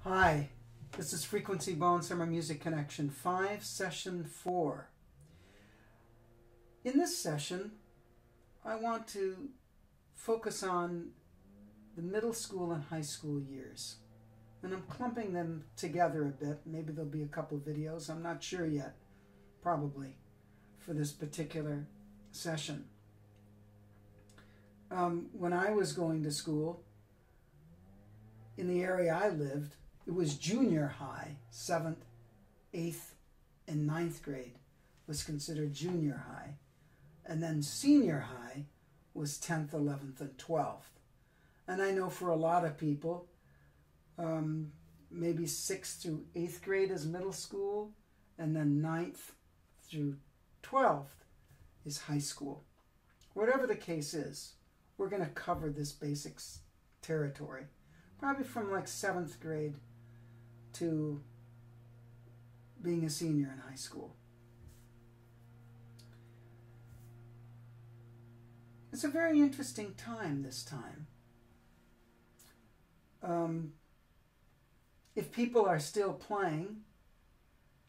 Hi, this is Frequency Bone Summer Music Connection 5, Session 4. In this session, I want to focus on the middle school and high school years. And I'm clumping them together a bit. Maybe there'll be a couple of videos. I'm not sure yet, probably, for this particular session. When I was going to school, in the area I lived, it was junior high. 7th, 8th, and 9th grade was considered junior high. And then senior high was 10th, 11th, and 12th. And I know for a lot of people, maybe 6th through 8th grade is middle school, and then 9th through 12th is high school. Whatever the case is, we're going to cover this basics territory. Probably from like 7th grade to being a senior in high school. It's a very interesting time this time. If people are still playing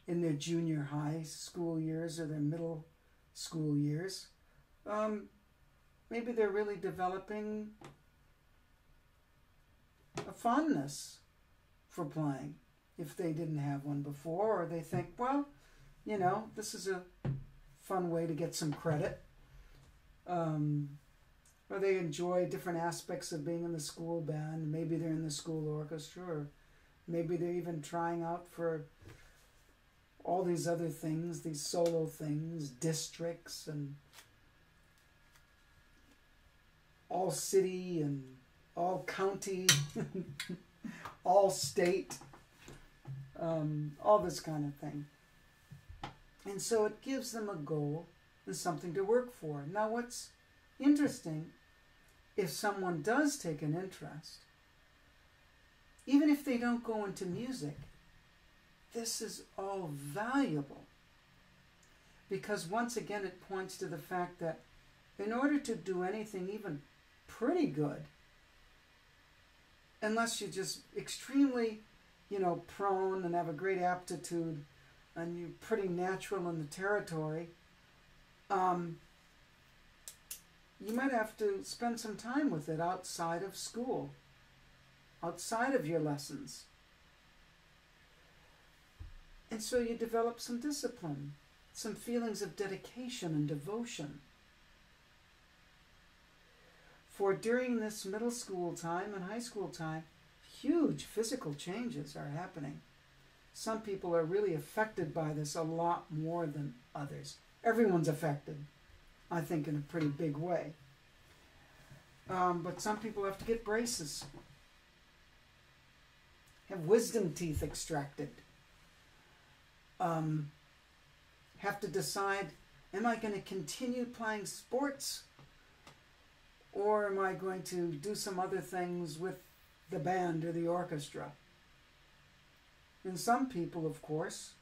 in their junior high school years or their middle school years, maybe they're really developing a fondness for playing if they didn't have one before, or they think, well, you know, this is a fun way to get some credit. Or they enjoy different aspects of being in the school band. Maybe they're in the school orchestra, or maybe they're even trying out for all these other things, these solo things, districts and all city and all county, all state, all this kind of thing. And so it gives them a goal and something to work for. Now what's interesting, if someone does take an interest, even if they don't go into music, this is all valuable. Because once again, it points to the fact that in order to do anything even pretty good, unless you're just extremely, prone and have a great aptitude and you're pretty natural in the territory, you might have to spend some time with it outside of school, outside of your lessons. And so you develop some discipline, some feelings of dedication and devotion. For during this middle school time and high school time, huge physical changes are happening. Some people are really affected by this a lot more than others. Everyone's affected, I think, in a pretty big way. But some people have to get braces, have wisdom teeth extracted, have to decide, am I going to continue playing sports, or am I going to do some other things with the band or the orchestra? And some people, of course,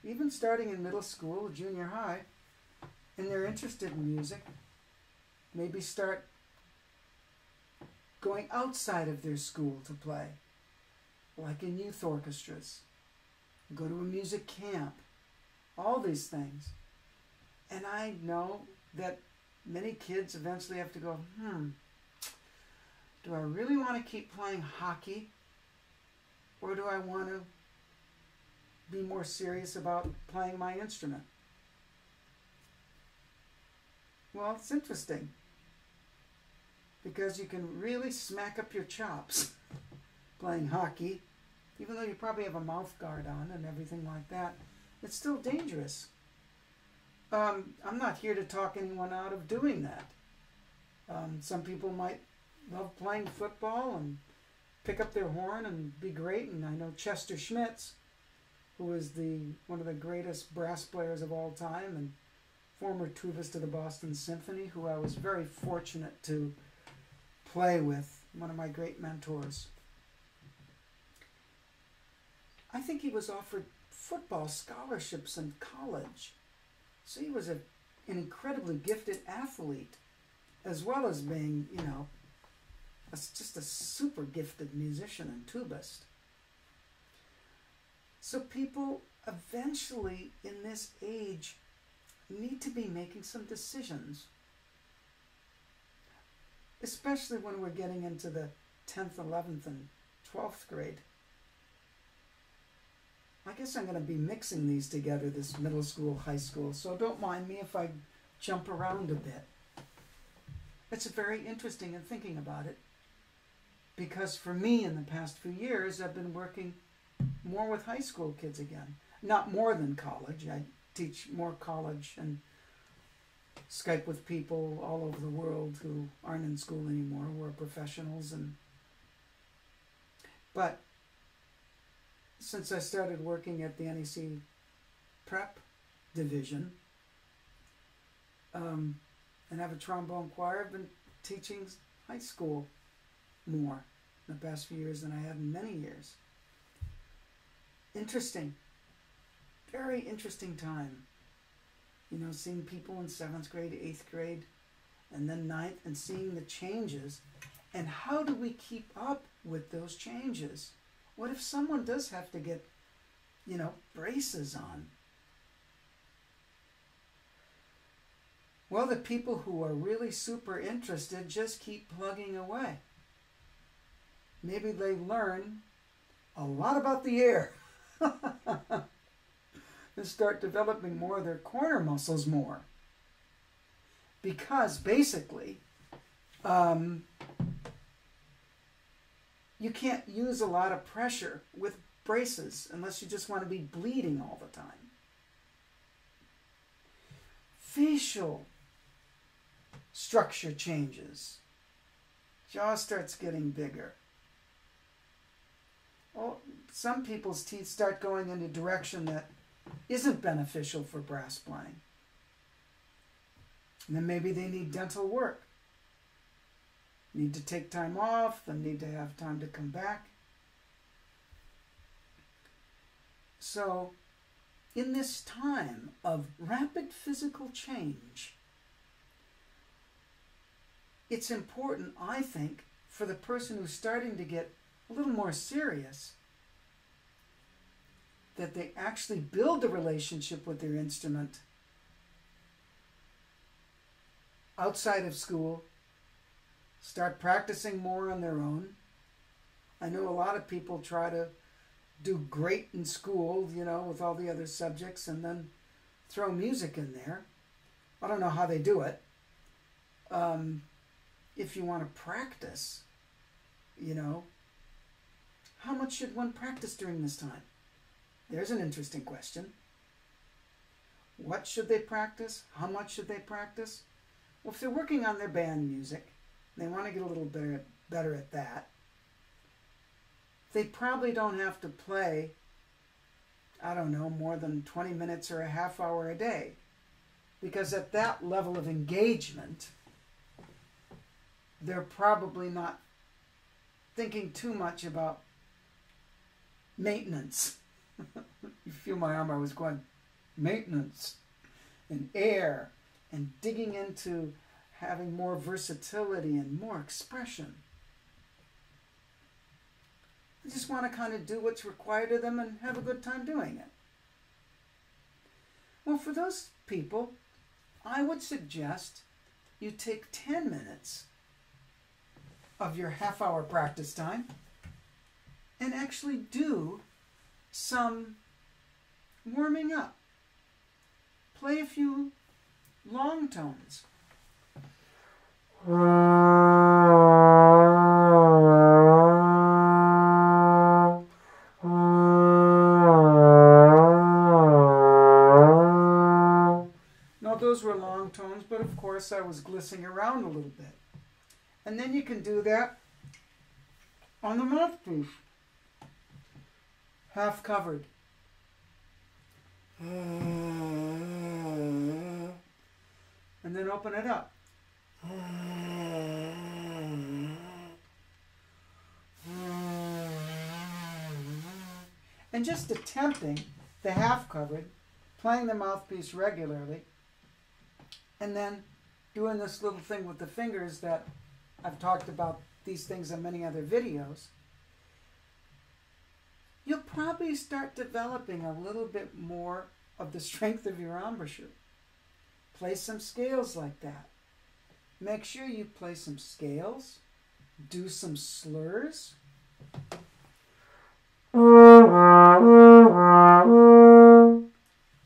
even starting in middle school or junior high, and they're interested in music, maybe start going outside of their school to play, like in youth orchestras, go to a music camp, all these things. And I know that many kids eventually have to go, do I really want to keep playing hockey, or do I want to be more serious about playing my instrument? Well, it's interesting, because you can really smack up your chops playing hockey, even though you probably have a mouth guard on and everything like that. It's still dangerous. I'm not here to talk anyone out of doing that. Some people might love playing football and pick up their horn and be great. And I know Chester Schmitz, who is one of the greatest brass players of all time and former tubist of the Boston Symphony, who I was very fortunate to play with, one of my great mentors. I think he was offered football scholarships in college. So he was an incredibly gifted athlete, as well as being, just a super gifted musician and tubist. So people eventually in this age need to be making some decisions, especially when we're getting into the 10th, 11th, and 12th grade. I guess I'm going to be mixing these together, this middle school, high school, so don't mind me if I jump around a bit. It's very interesting in thinking about it, because for me in the past few years, I've been working more with high school kids again. Not more than college. I teach more college and Skype with people all over the world who aren't in school anymore, who are professionals. But since I started working at the NEC prep division and have a trombone choir, I've been teaching high school more in the past few years than I have in many years. Interesting. Very interesting time. You know, seeing people in 7th grade, 8th grade, and then 9th, and seeing the changes. And how do we keep up with those changes? What if someone does have to get, you know, braces on? Well, the people who are really super interested just keep plugging away. Maybe they learn a lot about the air. And start developing more of their corner muscles more. Because basically, you can't use a lot of pressure with braces unless you just want to be bleeding all the time. Facial structure changes. Jaw starts getting bigger. Well, some people's teeth start going in a direction that isn't beneficial for brass playing. And then maybe they need dental work. Need to take time off, then need to have time to come back. So, in this time of rapid physical change, it's important, I think, for the person who's starting to get a little more serious, that they actually build a relationship with their instrument outside of school, start practicing more on their own. I know a lot of people try to do great in school, you know, with all the other subjects, and then throw music in there. I don't know how they do it. If you want to practice, you know, how much should one practice during this time? There's an interesting question. What should they practice? How much should they practice? Well, if they're working on their band music, they want to get a little better at that, they probably don't have to play, I don't know, more than 20 minutes or a half hour a day. Because at that level of engagement, they're probably not thinking too much about maintenance. You feel my arm, I was going, maintenance and air and digging into having more versatility and more expression. They just want to kind of do what's required of them and have a good time doing it. Well, for those people, I would suggest you take 10 minutes of your half-hour practice time and actually do some warming up. Play a few long tones. Now those were long tones, but of course I was glistening around a little bit. And then you can do that on the mouthpiece, half covered. And then open it up. And just attempting the half covered, playing the mouthpiece regularly, and then doing this little thing with the fingers that I've talked about these things in many other videos, you'll probably start developing a little bit more of the strength of your embouchure. Play some scales like that. Make sure you play some scales, do some slurs. And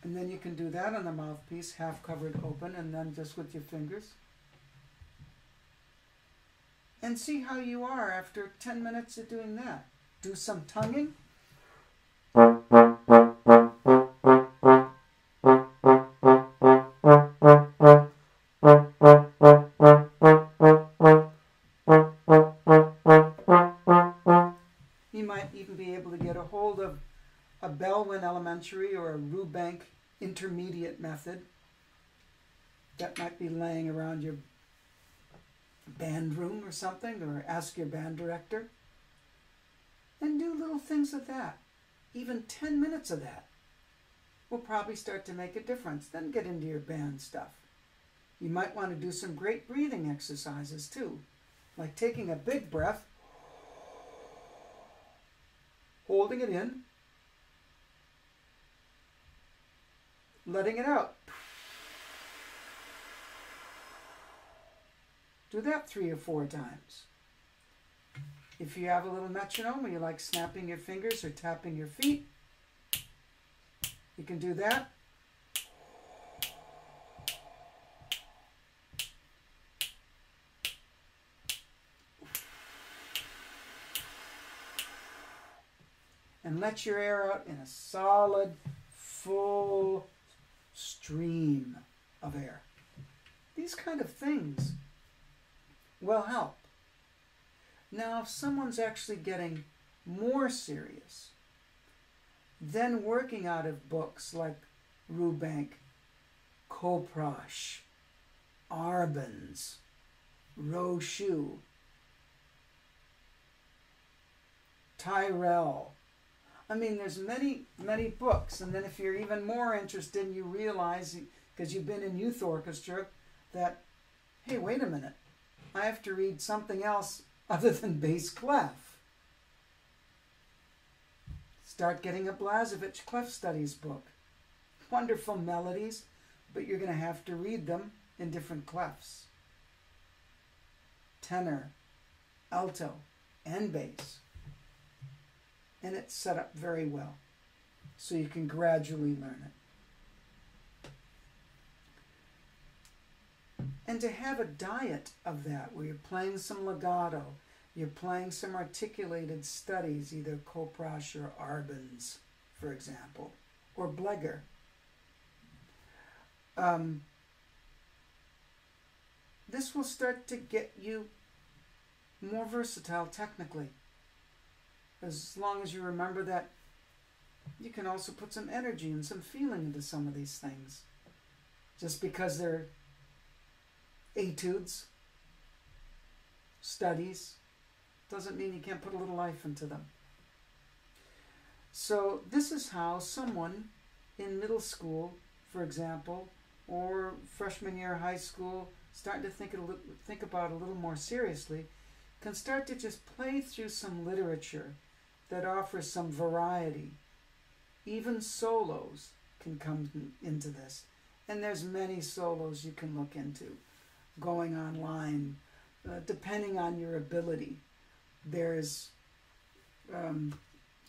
then you can do that on the mouthpiece, half covered open, and then just with your fingers. And see how you are after 10 minutes of doing that. Do some tonguing. You might even be able to get a hold of a Bellwin Elementary or a Rubank Intermediate method that might be laying around your band room or something, or ask your band director. And do little things of that. Even 10 minutes of that will probably start to make a difference. Then get into your band stuff. You might want to do some great breathing exercises too, like taking a big breath, holding it in, letting it out. Do that 3 or 4 times. If you have a little metronome or you like snapping your fingers or tapping your feet, you can do that. And let your air out in a solid, full stream of air. These kind of things will help. Now, if someone's actually getting more serious, then working out of books like Rubank, Koprosh, Arbens, Rochu, Tyrell. I mean, there's many, many books. And then if you're even more interested, you realize, because you've been in youth orchestra, that, hey, wait a minute, I have to read something else other than bass clef. Start getting a Blazevich clef studies book. Wonderful melodies, but you're going to have to read them in different clefs. Tenor, alto, and bass. And it's set up very well, so you can gradually learn it. And to have a diet of that, where you're playing some legato, you're playing some articulated studies, either Koprosh or Arbens, for example, or Bleger. This will start to get you more versatile technically. As long as you remember that you can also put some energy and some feeling into some of these things. Just because they're etudes, studies, doesn't mean you can't put a little life into them. So this is how someone in middle school, for example, or freshman year of high school, starting to think about it a little more seriously, can start to just play through some literature that offers some variety. Even solos can come into this. And there's many solos you can look into, going online, depending on your ability. There's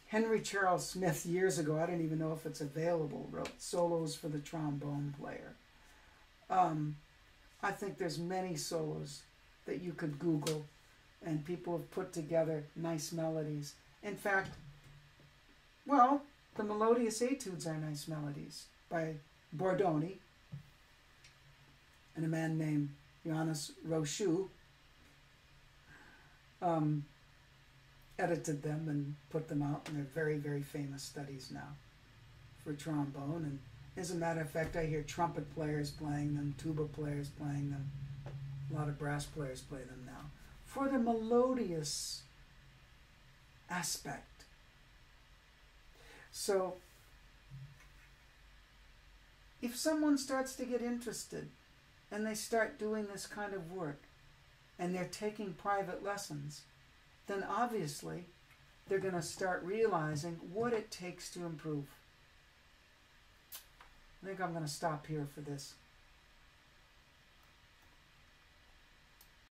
Henry Charles Smith years ago, I don't even know if it's available, wrote solos for the trombone player. I think there's many solos that you could Google, and people have put together nice melodies. In fact, well, the Melodious Etudes are nice melodies by Bordoni and a man named Johannes Rochu edited them and put them out, and they're very, very famous studies now for trombone. And as a matter of fact, I hear trumpet players playing them, tuba players playing them, a lot of brass players play them now, for the melodious aspect. So if someone starts to get interested and they start doing this kind of work and they're taking private lessons, then obviously they're going to start realizing what it takes to improve. I think I'm going to stop here for this.